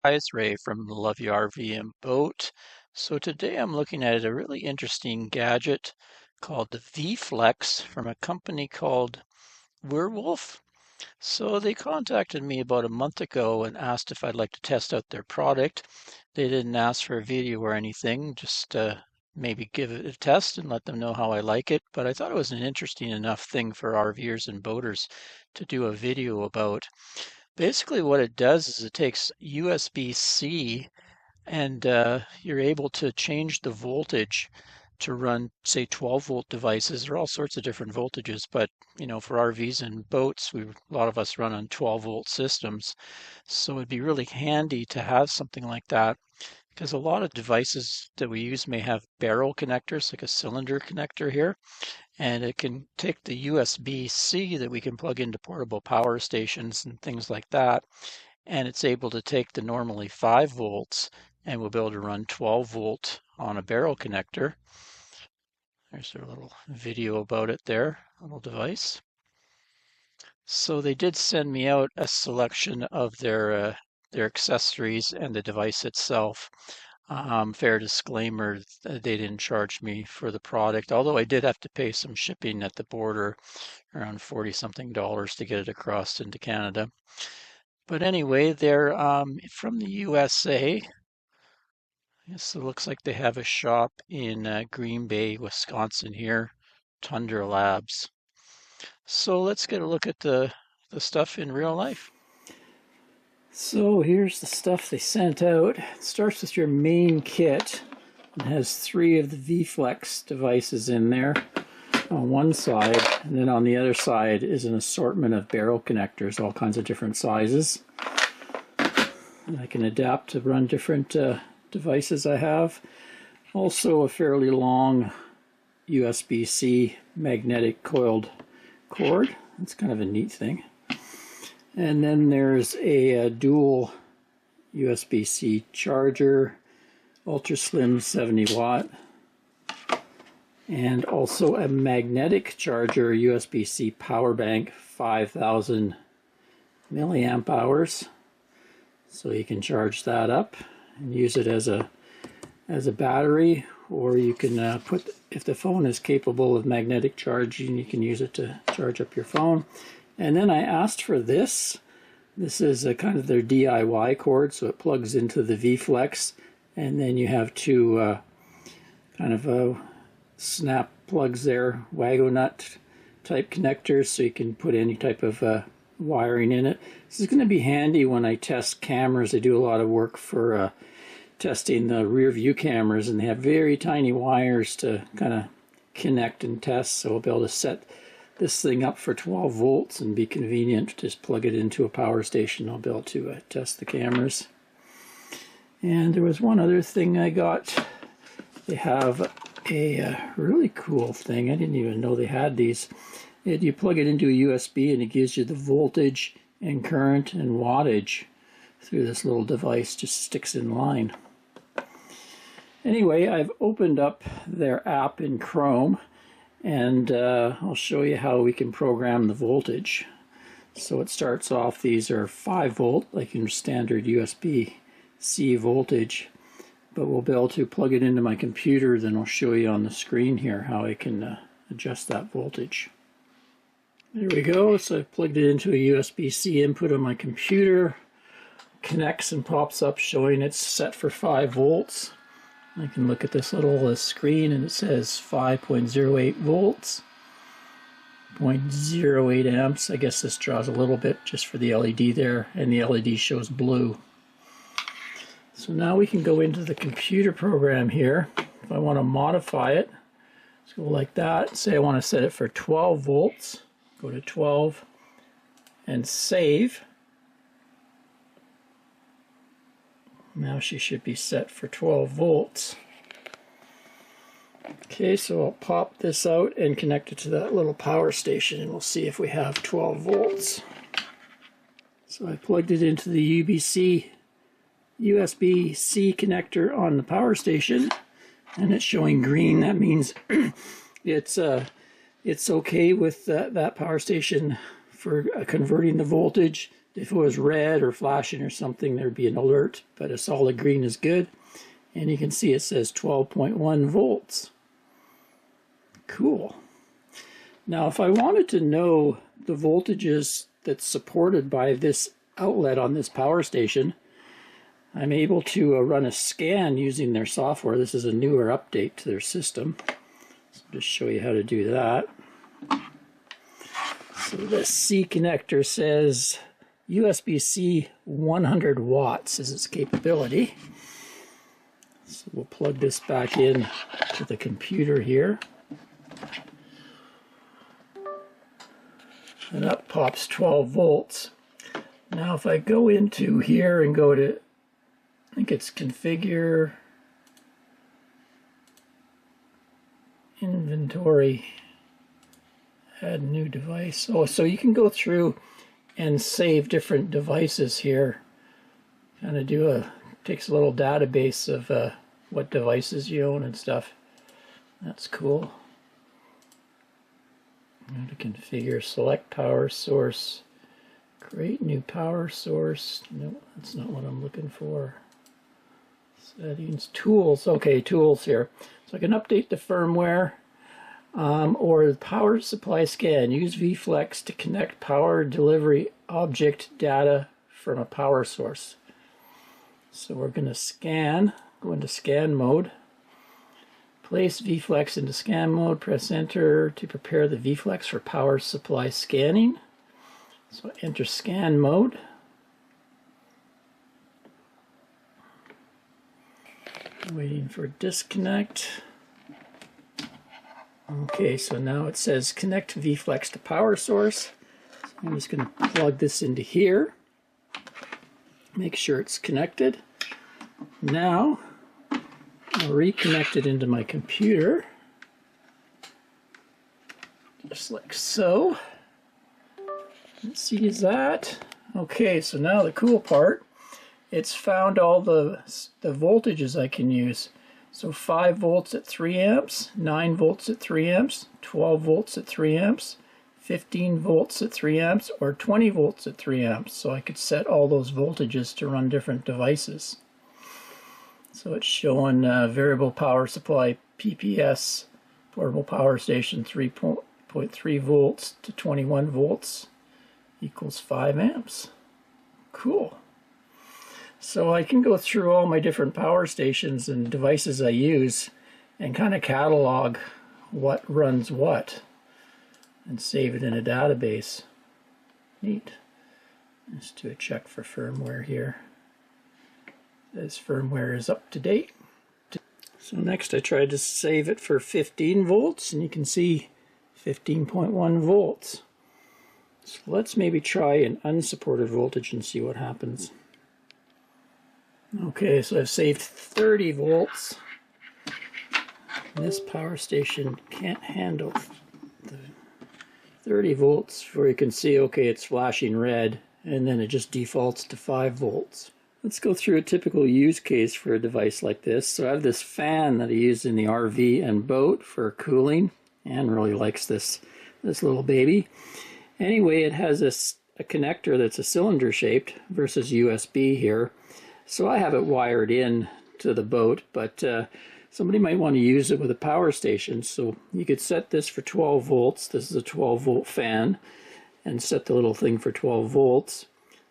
Guys, Ray from Love You RV and Boat. So today I'm looking at a really interesting gadget called the VFLEX from a company called Werewolf. So they contacted me about a month ago and asked if I'd like to test out their product. They didn't ask for a video or anything, just maybe give it a test and let them know how I like it. But I thought it was an interesting enough thing for RVers and boaters to do a video about. Basically, what it does is it takes USB-C and you're able to change the voltage to run, say, 12-volt devices. There are all sorts of different voltages, but for RVs and boats, a lot of us run on 12-volt systems. So it'd be really handy to have something like that because a lot of devices that we use may have barrel connectors, like a cylinder connector here, and it can take the USB-C that we can plug into portable power stations and things like that, and it's able to take the normally 5 volts and we'll be able to run 12 volt on a barrel connector. There's a little video about it there, little device. So they did send me out a selection of their accessories and the device itself. Fair disclaimer, they didn't charge me for the product, although I did have to pay some shipping at the border, around 40 something dollars to get it across into Canada. But anyway, they're from the USA. Yes, it looks like they have a shop in Green Bay, Wisconsin here, Tundra Labs. So let's get a look at the stuff in real life. So here's the stuff they sent out. It starts with your main kit. It has 3 of the VFLEX devices in there on one side, and then on the other side is an assortment of barrel connectors, all kinds of different sizes. And I can adapt to run different devices I have. Also a fairly long USB-C magnetic coiled cord. That's kind of a neat thing. And then there's a dual USB-C charger, ultra slim 70 watt, and also a magnetic charger USB-C power bank, 5,000 milliamp hours. So you can charge that up and use it as a battery, or you can put, if the phone is capable of magnetic charging, you can use it to charge up your phone. And then I asked for this. This is a kind of their DIY cord, so it plugs into the VFLEX, and then you have 2 kind of snap plugs there, Wago nut type connectors, so you can put any type of wiring in it. This is going to be handy when I test cameras. I do a lot of work for testing the rear view cameras, and they have very tiny wires to kind of connect and test, so I'll be able to set this thing up for 12 volts and be convenient. Just plug it into a power station. I'll be able to test the cameras. And there was one other thing I got. They have a really cool thing. I didn't even know they had these. You plug it into a USB and it gives you the voltage and current and wattage through this little device. Just sticks in line. Anyway, I've opened up their app in Chrome, and I'll show you how we can program the voltage. So it starts off, these are 5 volt, like your standard USB-C voltage, but we'll be able to plug it into my computer. Then I'll show you on the screen here how I can adjust that voltage. There we go. So I've plugged it into a USB-C input on my computer. Connects and pops up showing it's set for 5 volts. I can look at this little screen and it says 5.08 volts, 0.08 amps. I guess this draws a little bit just for the LED there, and the LED shows blue. So now we can go into the computer program here. If I want to modify it, let's go like that. Say I want to set it for 12 volts. Go to 12 and save. Now she should be set for 12 volts. Okay, so I'll pop this out and connect it to that little power station, and we'll see if we have 12 volts. So I plugged it into the USB-C connector on the power station, and it's showing green. That means it's okay with that power station for converting the voltage If it was red or flashing or something, there'd be an alert, but a solid green is good. And you can see it says 12.1 volts. Cool. Now, if I wanted to know the voltages that's supported by this outlet on this power station, I'm able to run a scan using their software. This is a newer update to their system. So just show you how to do that. So this C connector says USB-C 100 watts is its capability. So we'll plug this back in to the computer here. And up pops 12 volts. Now if I go into here and go to, I think it's configure, inventory, add new device. Oh, so you can go through and save different devices here. Kind of takes a little database of what devices you own and stuff. That's cool. I'm going to configure, select power source, create new power source. No, that's not what I'm looking for. Settings, tools. Okay, tools here. So I can update the firmware or the power supply scan. Use VFLEX to connect power delivery object data from a power source. So we're going to scan, go into scan mode. Place VFLEX into scan mode, press enter to prepare the VFLEX for power supply scanning. So enter scan mode. Waiting for disconnect. Okay, so now it says connect VFLEX to power source. So I'm just going to plug this into here. Make sure it's connected. Now I'll reconnect it into my computer. Just like so. Let's see, is that? Okay, so now the cool part, it's found all the voltages I can use. So 5 volts at 3 amps, 9 volts at 3 amps, 12 volts at 3 amps, 15 volts at 3 amps, or 20 volts at 3 amps. So I could set all those voltages to run different devices. So it's showing variable power supply PPS, portable power station 3.3 volts to 21 volts equals 5 amps. Cool. So I can go through all my different power stations and devices I use and kind of catalog what runs what and save it in a database. Neat. Let's do a check for firmware here. This firmware is up to date. So next I tried to save it for 15 volts and you can see 15.1 volts. So let's maybe try an unsupported voltage and see what happens. Okay, so I've saved 30 volts. This power station can't handle the 30 volts where you can see, okay, it's flashing red and then it just defaults to 5 volts. Let's go through a typical use case for a device like this. So I have this fan that I use in the RV and boat for cooling. Anne really likes this little baby. Anyway, it has a connector that's a cylinder shaped versus USB here. So I have it wired in to the boat, but somebody might want to use it with a power station. So you could set this for 12 volts. This is a 12 volt fan, and set the little thing for 12 volts.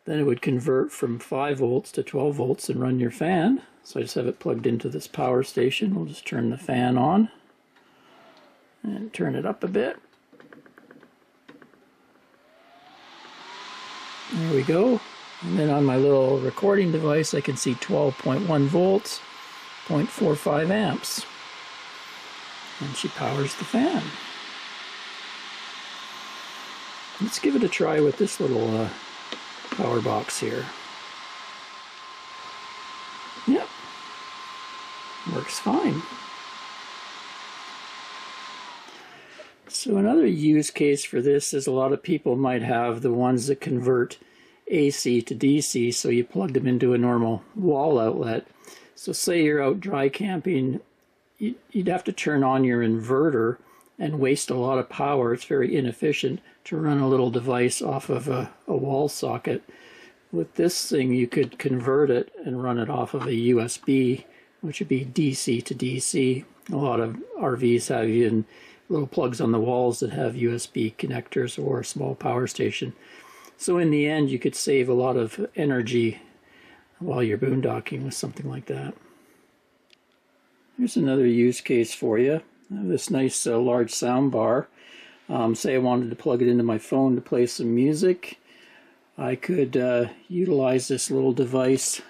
Then it would convert from 5 volts to 12 volts and run your fan. So I just have it plugged into this power station. We'll just turn the fan on and turn it up a bit. There we go. And then on my little recording device I can see 12.1 volts, 0.45 amps. And she powers the fan. Let's give it a try with this little power box here. Yep. Works fine. So another use case for this is a lot of people might have the ones that convert AC to DC, so you plug them into a normal wall outlet. So say you're out dry camping, you'd have to turn on your inverter and waste a lot of power. It's very inefficient to run a little device off of a wall socket. With this thing, you could convert it and run it off of a USB, which would be DC to DC. A lot of RVs have even little plugs on the walls that have USB connectors or a small power station. So in the end, you could save a lot of energy while you're boondocking with something like that. Here's another use case for you. I have this nice large sound bar. Say I wanted to plug it into my phone to play some music. I could utilize this little device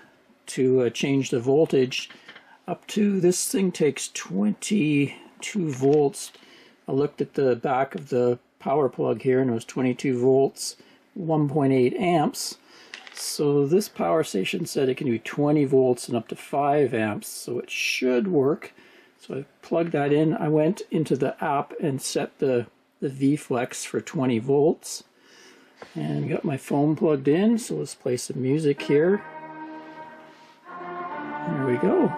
to change the voltage up to, this thing takes 22 volts. I looked at the back of the power plug here and it was 22 volts, 1.8 amps. So this power station said it can do 20 volts and up to 5 amps, so it should work. So I plugged that in. I went into the app and set the VFLEX for 20 volts. And got my phone plugged in, so let's play some music here. There we go.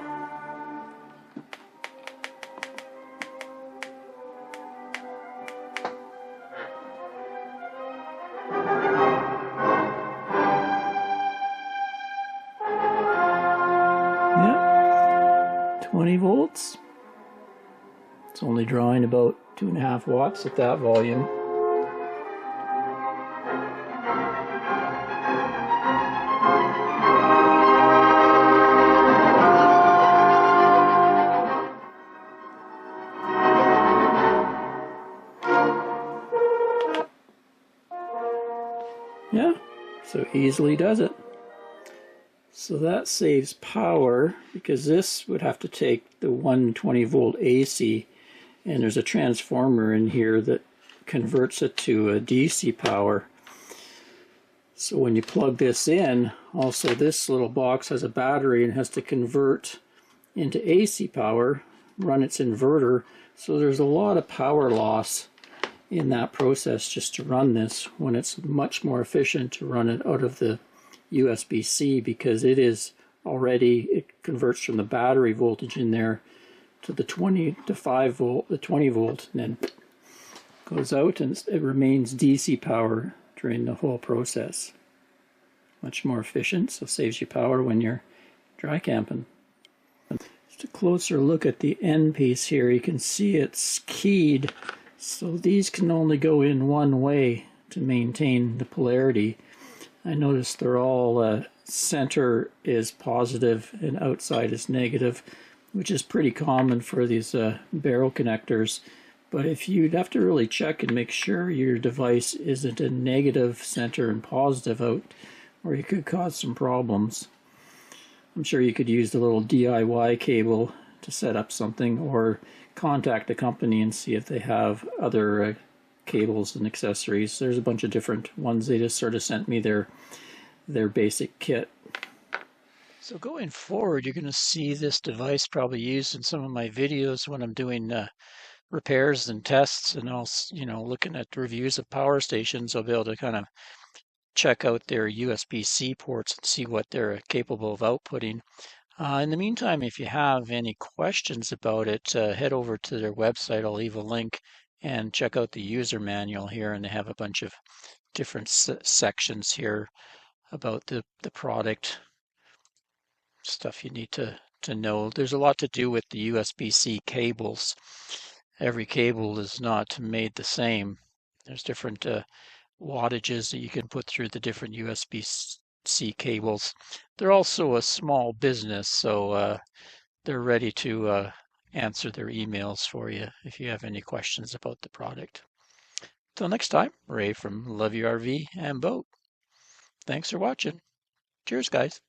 Yep, 20 volts. It's only drawing about 2.5 watts at that volume. Yeah, so easily does it. So that saves power because this would have to take the 120 volt AC, and there's a transformer in here that converts it to a DC power. So when you plug this in, also this little box has a battery and has to convert into AC power, run its inverter. So there's a lot of power loss in that process just to run this, when it's much more efficient to run it out of the USB-C, because it is already, it converts from the battery voltage in there to the 20 volt, and then goes out and it remains DC power during the whole process. Much more efficient, so saves you power when you're dry camping. Just a closer look at the end piece here, you can see it's keyed. So these can only go in one way to maintain the polarity. I noticed they're all center is positive and outside is negative, which is pretty common for these barrel connectors. But if you'd have to really check and make sure your device isn't a negative center and positive out, or you could cause some problems. I'm sure you could use the little DIY cable to set up something, or contact the company and see if they have other cables and accessories. There's a bunch of different ones. They just sort of sent me their basic kit. So going forward, you're going to see this device probably used in some of my videos when I'm doing repairs and tests, and also, looking at reviews of power stations. I'll be able to kind of check out their USB-C ports and see what they're capable of outputting. In the meantime, if you have any questions about it, head over to their website. I'll leave a link, and check out the user manual here, and they have a bunch of different sections here about the product, stuff you need to know. There's a lot to do with the USB-C cables. Every cable is not made the same. There's different wattages that you can put through the different USB-C cables. They're also a small business, so they're ready to answer their emails for you if you have any questions about the product. Till next time, Ray from Love Your RV and Boat. Thanks for watching. Cheers, guys.